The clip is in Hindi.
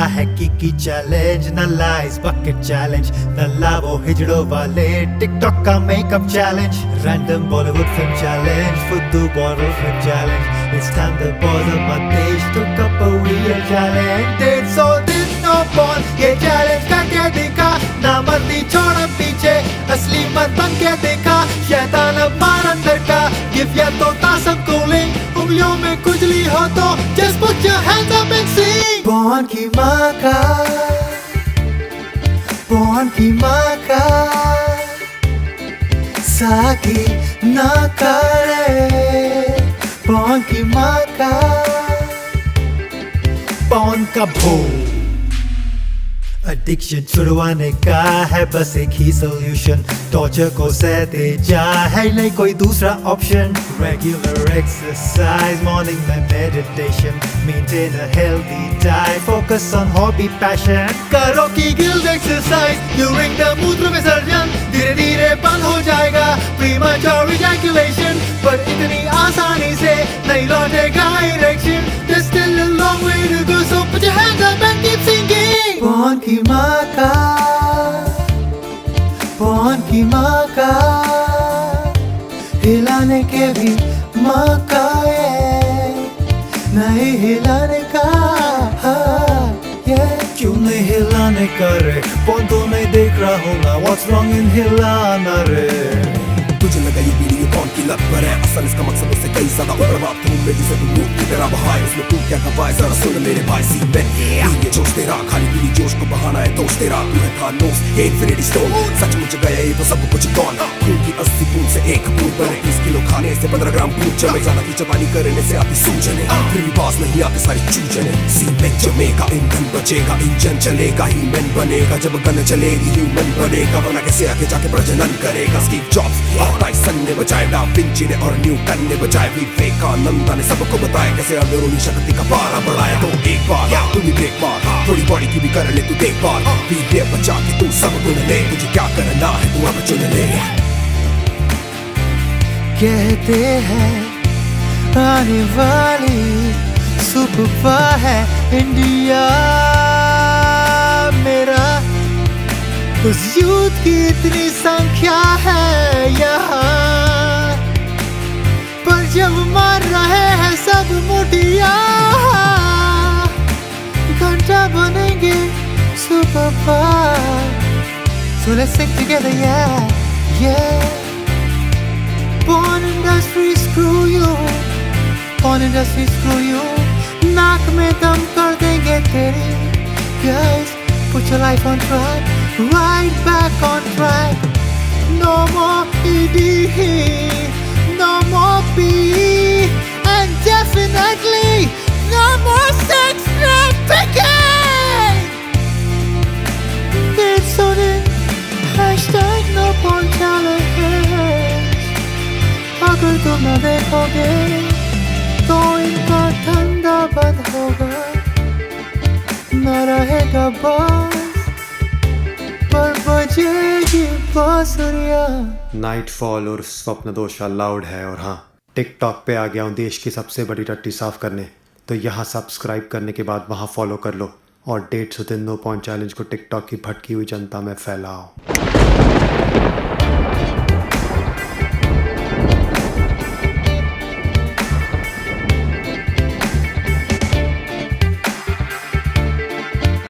है की चैलेंज, न लाइस बकेट चैलेंज, न लावो हिजड़ो वाले टिकटॉक का makeup challenge, random Bollywood film challenge, फुद्दू bottle film challenge, it's time the boys of my desh took up a real challenge, did so did no born, ये चैलेंज करके दिखा, ना मर्दी छोड़ पीछे, असली मत बन के देखा, शैतान अब मार अंदर का, गिव या तो तासम कूलिंग, उंगलियों में खुजली हो तो just put your hands up and sing. Born की माँ का, born की माँ का, साकी ना करे, born की माँ का, born का भूल. एडिक्शन छुड़वाने का है बस एक ही सोल्यूशन, टॉर्चर को सहते जा, है नहीं कोई दूसरा ऑप्शन. रेगुलर एक्सरसाइज, मॉर्निंग में meditation, maintain a healthy diet, focus on hobby passion. करो की गिल्ड एक्सरसाइज ड्यूरिंग द मूत्र विसर्जन, धीरे धीरे बंद हो जाएगा प्रीमैच्योर इजैकुलेशन, पर इतनी आसानी से नहीं लौटेगा erection. There's still a long way to go, so put your hands up and keep singing. Born की माँ का, born की माँ का, हिलाने के भी मौका है, नहीं हिलाने का, क्यों नहीं हिलाने का रे, born तो नहीं देख रहा हूँ ना, what's wrong in हिलाना रे. तुझे लगा ये वीडियो कौन की लत पर है, असल इसका मकसद उससे कई ज्यादा प्रभाव तुम में जिसे तुम मूड की तरह बहाए, उसमें तू क्या गवाए जरा सुन मेरे भाई. सी मैं ये जोश तेरा, खाली पीली जोश को बहाना है दोस्त तेरा, तू है खानोस ये इन्फिनिटी स्टोन, सचमुच गया ये तो सब कुछ कौन. खून की 80 बूंद से एक बूंद बने, 30 किलो खाने से 15 ग्राम पूछ जमे, ज्यादा की जवानी करने से आती सूजने, फिर भी पास नहीं आते सारी चूजने. सी में जमेगा ईंधन बचेगा, इंजन चलेगा ही मैन बनेगा, जब गन चलेगी ह्यूमन बनेगा, वरना कैसे आगे जाके प्रजनन करेगा. स्टीव जॉब्स टाइसन ने बचाए, डा विंची ने और न्यूटन ने बचाए, विवेकानंद ने सबको बताया कैसे अंदरूनी शक्ति का पारा बढ़ाया. तो एक बार तू भी देख बार, थोड़ी बॉडी की भी कर ले तू देख बार, वीर्य बचा के तू सब गुण ले, तुझे क्या करना है तू अब चुन ले. कहते हैं आने वाली सुपर है इंडिया मेरा, उस यूथ की इतनी संख्या है यहाँ, पर जब मार रहे हैं सब मुटिया, घंटा बनेंगे super power. So let's sing together, yeah, yeah. Porn industry screw you, porn industry screw you, नाक में दम कर देंगे तेरे. Guys, put your life on track, right back on track. No more ED, no more PE, and definitely no more sex trafficking. It's on it, hashtag no porn challenge. अगर तुम न देखोगे तो इनका धंधा बंद होगा, न रहेगा बस पर बजेगी बांसुरियां. नाइटफॉल और स्वप्नदोष अलाउड है, और हाँ टिकटॉक पे आ गया हूँ देश की सबसे बड़ी टट्टी साफ करने, तो यहाँ सब्सक्राइब करने के बाद वहाँ फॉलो कर लो, और dates with no point challenge को टिकटॉक की भटकी हुई जनता में फैलाओ.